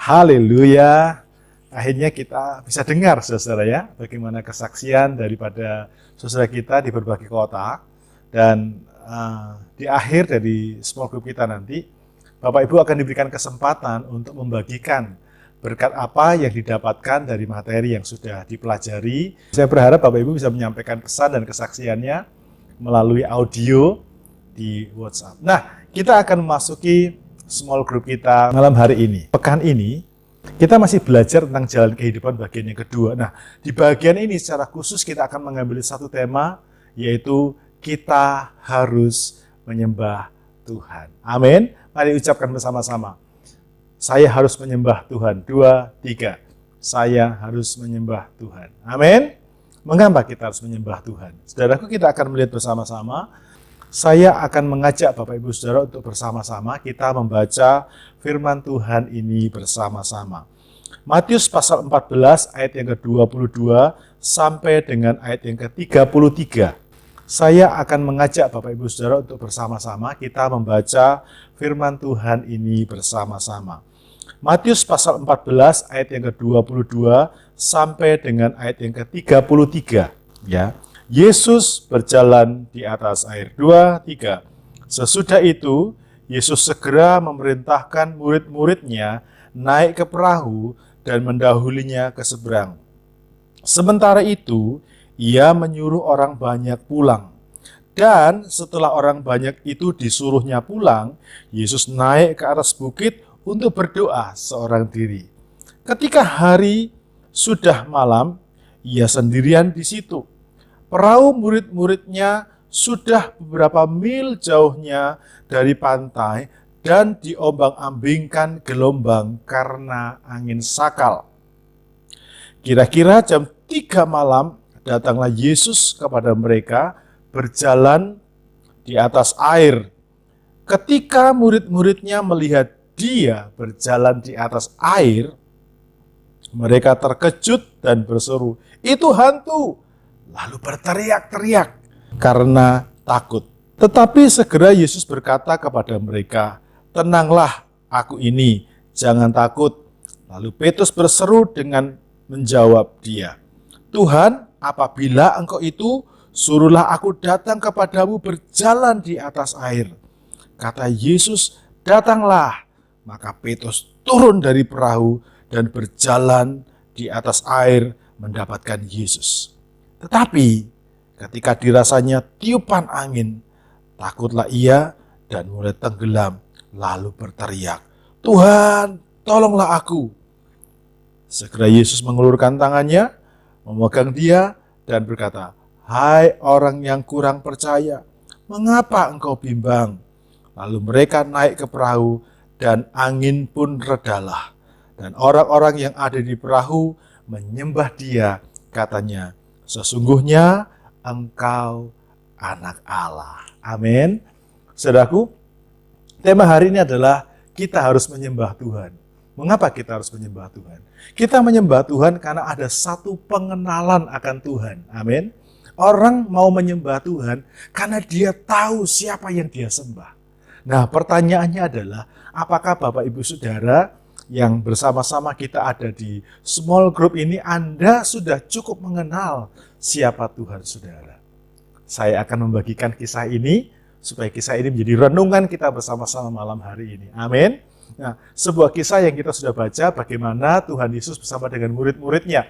Haleluya. Akhirnya kita bisa dengar, saudara ya, bagaimana kesaksian daripada saudara kita di berbagai kota. Dan di akhir dari small group kita nanti, Bapak Ibu akan diberikan kesempatan untuk membagikan berkat apa yang didapatkan dari materi yang sudah dipelajari. Saya berharap Bapak Ibu bisa menyampaikan pesan dan kesaksiannya melalui audio di WhatsApp. Nah, kita akan memasuki small group kita malam hari ini. Pekan ini, kita masih belajar tentang jalan kehidupan bagian yang kedua. Nah, di bagian ini secara khusus kita akan mengambil satu tema, yaitu kita harus menyembah Tuhan. Amin. Mari ucapkan bersama-sama. Saya harus menyembah Tuhan. 2, 3. Saya harus menyembah Tuhan. Amin. Mengapa kita harus menyembah Tuhan? Saudaraku, kita akan melihat bersama-sama. Saya akan mengajak Bapak Ibu Saudara untuk bersama-sama kita membaca firman Tuhan ini bersama-sama. Matius pasal 14 ayat yang ke-22 sampai dengan ayat yang ke-33. Saya akan mengajak Bapak Ibu Saudara untuk bersama-sama kita membaca firman Tuhan ini bersama-sama. Matius pasal 14 ayat yang ke-22 sampai dengan ayat yang ke-33. Ya. Yesus berjalan di atas air. 2, 3. Sesudah itu, Yesus segera memerintahkan murid-muridnya naik ke perahu dan mendahulinya ke seberang. Sementara itu, ia menyuruh orang banyak pulang. Dan setelah orang banyak itu disuruhnya pulang, Yesus naik ke atas bukit untuk berdoa seorang diri. Ketika hari sudah malam, ia sendirian di situ. Perahu murid-muridnya sudah beberapa mil jauhnya dari pantai dan diombang-ambingkan gelombang karena angin sakal. Kira-kira jam 3 malam datanglah Yesus kepada mereka berjalan di atas air. Ketika murid-muridnya melihat dia berjalan di atas air, mereka terkejut dan berseru, "Itu hantu!" Lalu berteriak-teriak karena takut. Tetapi segera Yesus berkata kepada mereka, "Tenanglah, aku ini, jangan takut." Lalu Petrus berseru dengan menjawab dia, "Tuhan, apabila engkau itu, suruhlah aku datang kepadamu berjalan di atas air." Kata Yesus, "Datanglah." Maka Petrus turun dari perahu dan berjalan di atas air mendapatkan Yesus. Tetapi ketika dirasanya tiupan angin, takutlah ia dan mulai tenggelam, lalu berteriak, "Tuhan, tolonglah aku." Segera Yesus mengulurkan tangannya, memegang dia dan berkata, "Hai orang yang kurang percaya, mengapa engkau bimbang?" Lalu mereka naik ke perahu dan angin pun redalah. Dan orang-orang yang ada di perahu menyembah dia, katanya, "Sesungguhnya engkau anak Allah." Amin. Saudaraku, tema hari ini adalah kita harus menyembah Tuhan. Mengapa kita harus menyembah Tuhan? Kita menyembah Tuhan karena ada satu pengenalan akan Tuhan. Amin. Orang mau menyembah Tuhan karena dia tahu siapa yang dia sembah. Nah, pertanyaannya adalah, apakah Bapak Ibu Saudara yang bersama-sama kita ada di small group ini, Anda sudah cukup mengenal siapa Tuhan Saudara? Saya akan membagikan kisah ini supaya kisah ini menjadi renungan kita bersama-sama malam hari ini. Amin. Nah, sebuah kisah yang kita sudah baca bagaimana Tuhan Yesus bersama dengan murid-muridnya.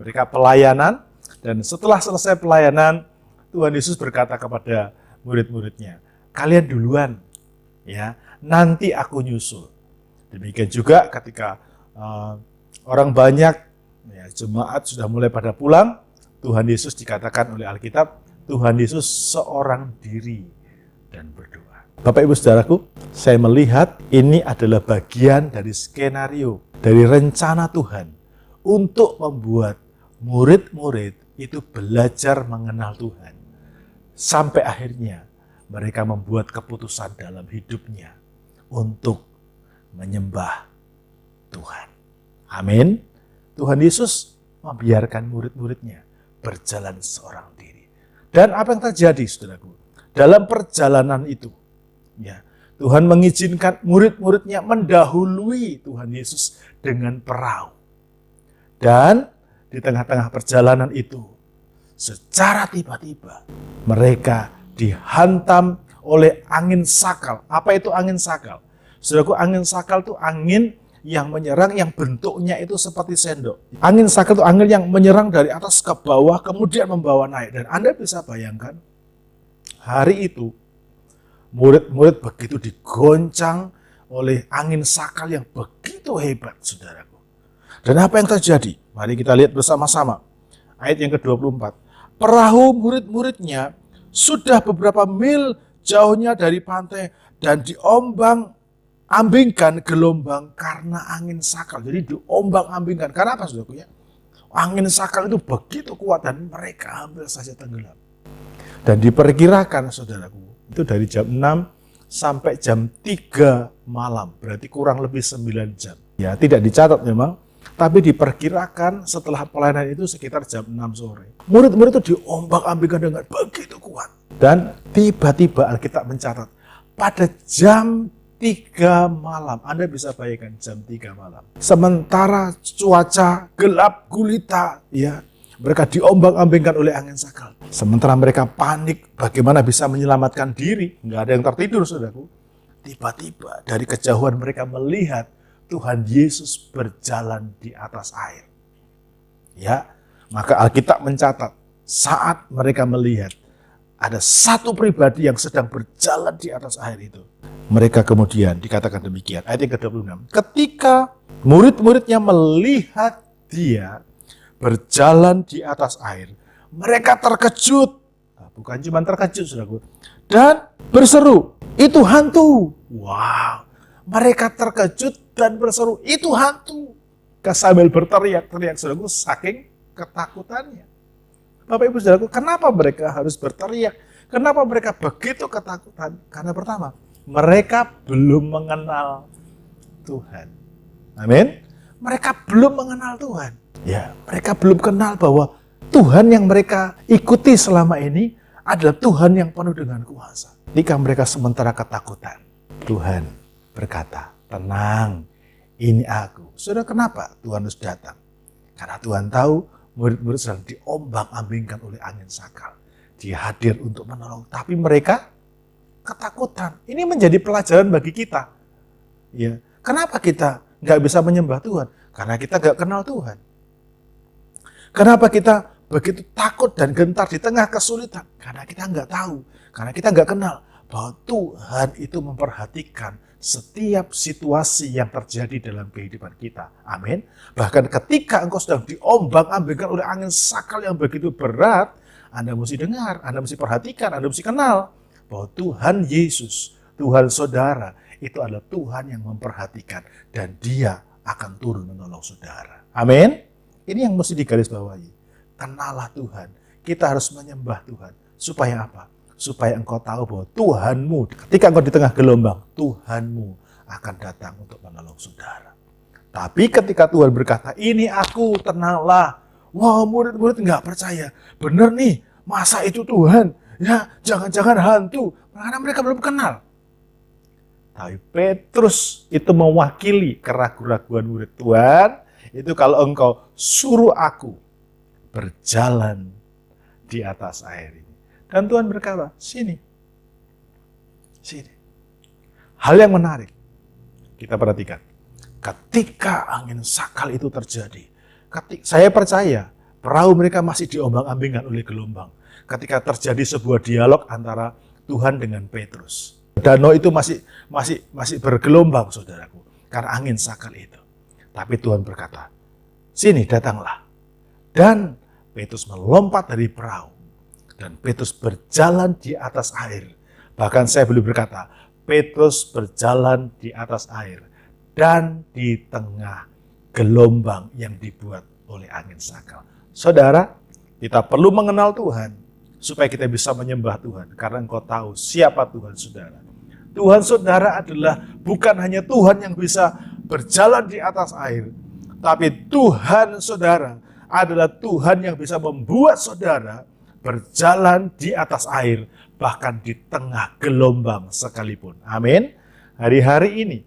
Mereka pelayanan, dan setelah selesai pelayanan, Tuhan Yesus berkata kepada murid-muridnya, "Kalian duluan, ya, nanti aku nyusul." Demikian juga ketika orang banyak, ya, jemaat sudah mulai pada pulang, Tuhan Yesus dikatakan oleh Alkitab, Tuhan Yesus seorang diri dan berdoa. Bapak Ibu Saudaraku, saya melihat ini adalah bagian dari skenario, dari rencana Tuhan untuk membuat murid-murid itu belajar mengenal Tuhan. Sampai akhirnya mereka membuat keputusan dalam hidupnya untuk menyembah Tuhan. Amin. Tuhan Yesus membiarkan murid-muridnya berjalan seorang diri. Dan apa yang terjadi, saudaraku? Dalam perjalanan itu, ya, Tuhan mengizinkan murid-muridnya mendahului Tuhan Yesus dengan perahu. Dan di tengah-tengah perjalanan itu, secara tiba-tiba mereka dihantam oleh angin sakal. Apa itu angin sakal? Saudaraku, angin sakal itu angin yang menyerang yang bentuknya itu seperti sendok. Angin sakal itu angin yang menyerang dari atas ke bawah kemudian membawa naik. Dan Anda bisa bayangkan hari itu murid-murid begitu digoncang oleh angin sakal yang begitu hebat, saudaraku. Dan apa yang terjadi? Mari kita lihat bersama-sama. Ayat yang ke-24. Perahu murid-muridnya sudah beberapa mil jauhnya dari pantai dan diombang-ambingkan gelombang karena angin sakal. Jadi diombang-ambingkan. Karena apa, saudaraku ya? Angin sakal itu begitu kuat dan mereka hampir saja tenggelam. Dan diperkirakan, saudaraku, itu dari jam 6 sampai jam 3 malam. Berarti kurang lebih 9 jam. Ya, tidak dicatat memang. Tapi diperkirakan setelah pelayanan itu sekitar jam 6 sore. Murid-murid itu diombang-ambingkan dengan begitu kuat. Dan tiba-tiba Alkitab mencatat, pada jam 3 malam, Anda bisa bayangkan jam 3 malam. Sementara cuaca gelap gulita, ya, mereka diombang-ambingkan oleh angin sakal. Sementara mereka panik bagaimana bisa menyelamatkan diri. Nggak ada yang tertidur, saudaraku. Tiba-tiba dari kejauhan mereka melihat Tuhan Yesus berjalan di atas air. Ya, maka Alkitab mencatat saat mereka melihat ada satu pribadi yang sedang berjalan di atas air itu. Mereka kemudian dikatakan demikian, ayat yang ke-26. Ketika murid-muridnya melihat dia berjalan di atas air, mereka terkejut. Nah, bukan cuma terkejut, saudaraku, dan berseru, itu hantu. Wow. Mereka terkejut dan berseru, itu hantu. Sambil berteriak-teriak, saudaraku, saking ketakutannya. Bapak Ibu saudaraku, kenapa mereka harus berteriak? Kenapa mereka begitu ketakutan? Karena pertama, mereka belum mengenal Tuhan. Amin. Mereka belum mengenal Tuhan. Ya, mereka belum kenal bahwa Tuhan yang mereka ikuti selama ini adalah Tuhan yang penuh dengan kuasa. Ketika mereka sementara ketakutan, Tuhan berkata, tenang, ini aku. Saudara, kenapa Tuhan harus datang? Karena Tuhan tahu murid-murid sedang diombang-ambingkan oleh angin sakal. Dia hadir untuk menolong, tapi mereka ketakutan. Ini menjadi pelajaran bagi kita. Ya, kenapa kita nggak bisa menyembah Tuhan? Karena kita nggak kenal Tuhan. Kenapa kita begitu takut dan gentar di tengah kesulitan? Karena kita nggak tahu, karena kita nggak kenal bahwa Tuhan itu memperhatikan setiap situasi yang terjadi dalam kehidupan kita. Amin. Bahkan ketika engkau sedang diombang-ambingkan oleh angin sakal yang begitu berat, Anda mesti dengar, Anda mesti perhatikan, Anda mesti kenal bahwa Tuhan Yesus, Tuhan saudara, itu adalah Tuhan yang memperhatikan dan Dia akan turun menolong saudara. Amin. Ini yang mesti digarisbawahi. Kenalah Tuhan. Kita harus menyembah Tuhan. Supaya apa? Supaya engkau tahu bahwa Tuhanmu, ketika engkau di tengah gelombang, Tuhanmu akan datang untuk menolong saudara. Tapi ketika Tuhan berkata, ini aku, tenanglah. Wah, murid-murid nggak percaya. Bener nih, masa itu Tuhan? Ya, jangan-jangan hantu. Karena mereka belum kenal. Tapi Petrus itu mewakili keraguan-raguan murid. Tuhan, itu kalau engkau suruh aku berjalan di atas air ini. Dan Tuhan berkata, sini. Hal yang menarik, kita perhatikan. Ketika angin sakal itu terjadi, saya percaya perahu mereka masih diombang-ambingkan oleh gelombang. Ketika terjadi sebuah dialog antara Tuhan dengan Petrus. Danau itu masih bergelombang, saudaraku, karena angin sakal itu. Tapi Tuhan berkata, sini datanglah. Dan Petrus melompat dari perahu. Dan Petrus berjalan di atas air. Bahkan saya boleh berkata, Petrus berjalan di atas air. Dan di tengah gelombang yang dibuat oleh angin sakal. Saudara, kita perlu mengenal Tuhan. Supaya kita bisa menyembah Tuhan. Karena engkau tahu siapa Tuhan saudara. Tuhan saudara adalah bukan hanya Tuhan yang bisa berjalan di atas air. Tapi Tuhan saudara adalah Tuhan yang bisa membuat saudara berjalan di atas air, bahkan di tengah gelombang sekalipun. Amin. hari-hari ini,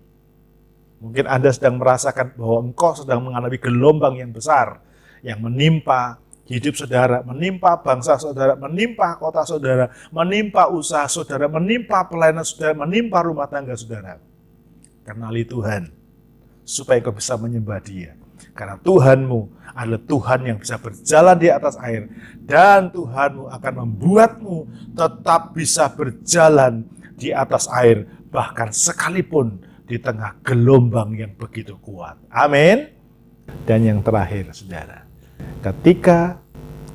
mungkin Anda sedang merasakan bahwa engkau sedang mengalami gelombang yang besar yang menimpa hidup saudara, menimpa bangsa saudara, menimpa kota saudara, menimpa usaha saudara, menimpa pelayanan saudara, menimpa rumah tangga saudara. Kenali Tuhan, supaya kau bisa menyembah Dia. Karena Tuhanmu adalah Tuhan yang bisa berjalan di atas air, dan Tuhanmu akan membuatmu tetap bisa berjalan di atas air, bahkan sekalipun di tengah gelombang yang begitu kuat. Amin. Dan yang terakhir, saudara, ketika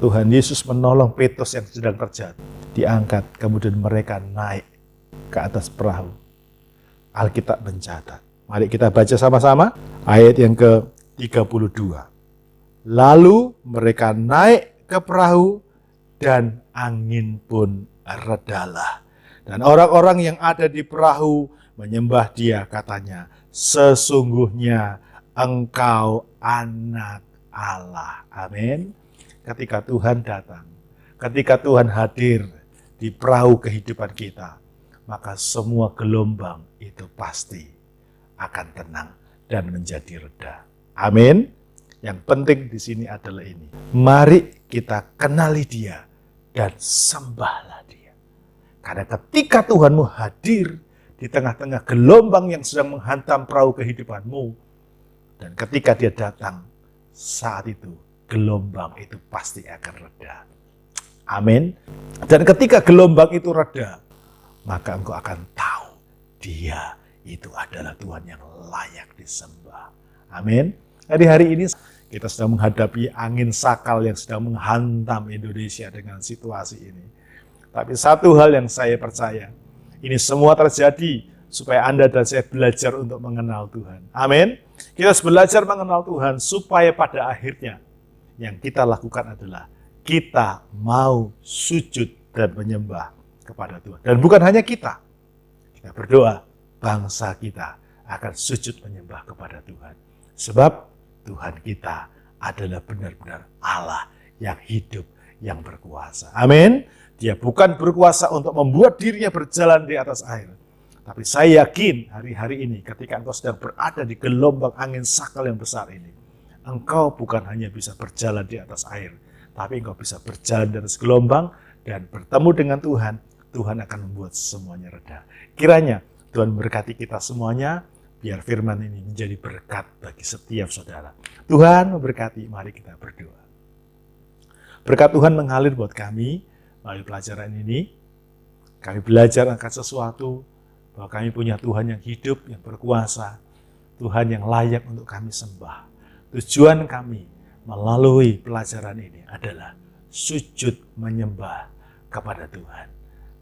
Tuhan Yesus menolong Petrus yang sedang terjatuh, diangkat, kemudian mereka naik ke atas perahu. Alkitab mencatat. Mari kita baca sama-sama ayat yang ke-32. Lalu mereka naik ke perahu dan angin pun redalah. Dan orang-orang yang ada di perahu menyembah Dia, katanya, sesungguhnya Engkau anak Allah. Amin. Ketika Tuhan datang, ketika Tuhan hadir di perahu kehidupan kita, maka semua gelombang itu pasti akan tenang dan menjadi reda. Amin. Yang penting di sini adalah ini. Mari kita kenali Dia dan sembahlah Dia. Karena ketika Tuhanmu hadir di tengah-tengah gelombang yang sedang menghantam perahu kehidupanmu, dan ketika Dia datang, saat itu gelombang itu pasti akan reda. Amin. Dan ketika gelombang itu reda, maka engkau akan tahu Dia itu adalah Tuhan yang layak disembah. Amin. Jadi hari ini kita sedang menghadapi angin sakal yang sedang menghantam Indonesia dengan situasi ini. Tapi satu hal yang saya percaya, ini semua terjadi supaya Anda dan saya belajar untuk mengenal Tuhan. Amin. Kita harus belajar mengenal Tuhan supaya pada akhirnya yang kita lakukan adalah kita mau sujud dan menyembah kepada Tuhan. Dan bukan hanya kita berdoa, bangsa kita akan sujud menyembah kepada Tuhan. Sebab Tuhan kita adalah benar-benar Allah yang hidup, yang berkuasa. Amin. Dia bukan berkuasa untuk membuat dirinya berjalan di atas air. Tapi saya yakin hari-hari ini ketika engkau sedang berada di gelombang angin sakal yang besar ini, engkau bukan hanya bisa berjalan di atas air, tapi engkau bisa berjalan di atas gelombang dan bertemu dengan Tuhan. Tuhan akan membuat semuanya reda. Kiranya Tuhan memberkati kita semuanya, biar firman ini menjadi berkat bagi setiap saudara. Tuhan memberkati, mari kita berdoa. Berkat Tuhan mengalir buat kami melalui pelajaran ini. Kami belajar akan sesuatu, bahwa kami punya Tuhan yang hidup, yang berkuasa, Tuhan yang layak untuk kami sembah. Tujuan kami melalui pelajaran ini adalah sujud menyembah kepada Tuhan.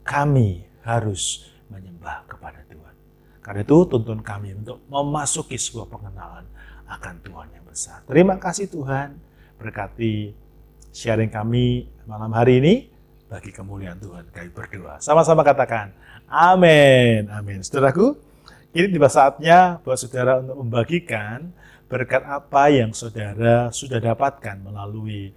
Kami harus menyembah kepada Tuhan. Karena itu tuntun kami untuk memasuki sebuah pengenalan akan Tuhan yang besar. Terima kasih Tuhan, berkati sharing kami malam hari ini. Bagi kemuliaan Tuhan kami berdoa. Sama-sama katakan, amin. Amin. Saudaraku, ini tiba saatnya buat saudara untuk membagikan berkat apa yang saudara sudah dapatkan melalui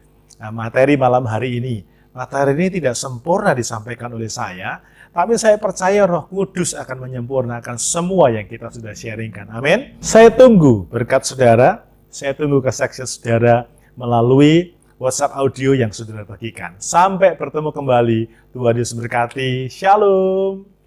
materi malam hari ini. Materi ini tidak sempurna disampaikan oleh saya, tapi saya percaya Roh Kudus akan menyempurnakan semua yang kita sudah sharingkan. Amin. Saya tunggu berkat saudara, saya tunggu kesaksian saudara melalui WhatsApp audio yang saudara bagikan. Sampai bertemu kembali. Tuhan Yesus memberkati. Shalom.